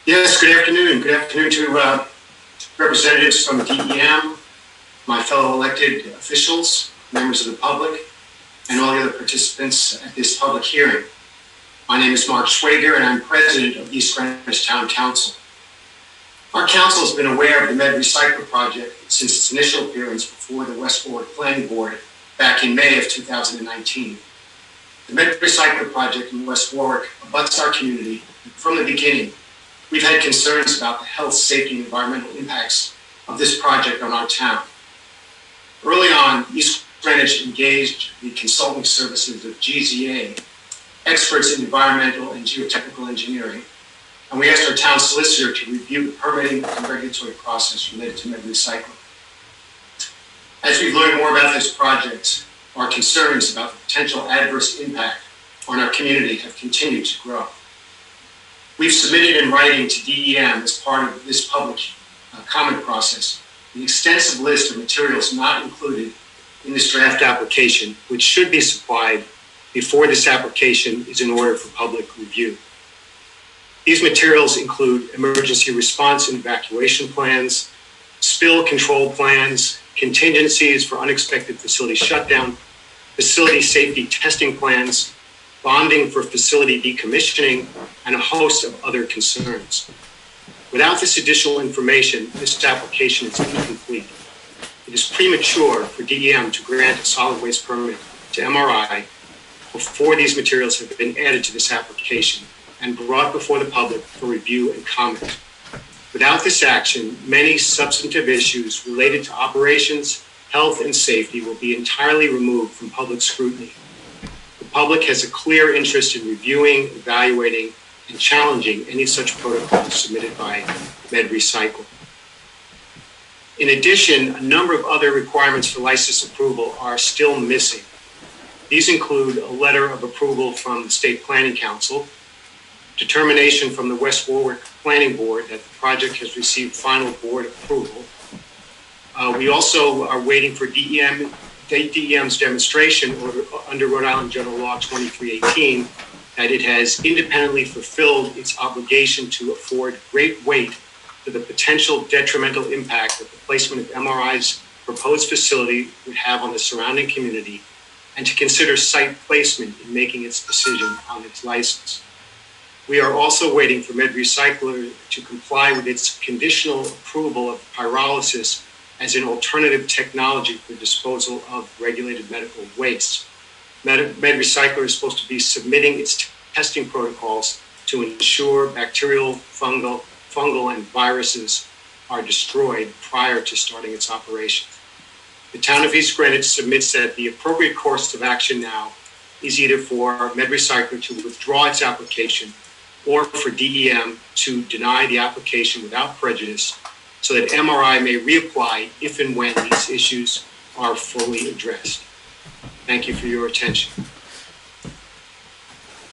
Yes, good afternoon. Good afternoon to representatives from DEM, my fellow elected officials, members of the public, and all the other participants at this public hearing. My name is Mark Schwager, and I'm president of East Greenwich Town Council. Our council has been aware of the MedRecycler project since its initial appearance before the West Warwick Planning Board back in May of 2019. The MedRecycler project in West Warwick abuts our community. From the beginning, we've had concerns about the health, safety, and environmental impacts of this project on our town. Early on, East Greenwich engaged the consulting services of GZA, experts in environmental and geotechnical engineering, and we asked our town solicitor to review the permitting and regulatory process related to MedRecycler. As we've learned more about this project, our concerns about the potential adverse impact on our community have continued to grow. We've submitted in writing to DEM as part of this public comment process an extensive list of materials not included in this draft application, which should be supplied before this application is in order for public review. These materials include emergency response and evacuation plans, spill control plans, contingencies for unexpected facility shutdown, facility safety testing plans, bonding for facility decommissioning, and a host of other concerns. Without this additional information, this application is incomplete. It is premature for DEM to grant a solid waste permit to MRI before these materials have been added to this application and brought before the public for review and comment. Without this action, many substantive issues related to operations, health, and safety will be entirely removed from public scrutiny. The public has a clear interest in reviewing, evaluating, and challenging any such protocols submitted by MedRecycler. In addition, a number of other requirements for license approval are still missing. These include a letter of approval from the State Planning Council, determination from the West Warwick Planning Board that the project has received final board approval. We also are waiting for DEM's demonstration order under Rhode Island General Law 2318 that it has independently fulfilled its obligation to afford great weight to the potential detrimental impact that the placement of MRI's proposed facility would have on the surrounding community, and to consider site placement in making its decision on its license. We are also waiting for MedRecycler to comply with its conditional approval of pyrolysis as an alternative technology for disposal of regulated medical waste. MedRecycler is supposed to be submitting its testing protocols to ensure bacterial, fungal, and viruses are destroyed prior to starting its operations. The town of East Greenwich submits that the appropriate course of action now is either for MedRecycler to withdraw its application or for DEM to deny the application without prejudice so that MRI may reapply if and when these issues are fully addressed. Thank you for your attention.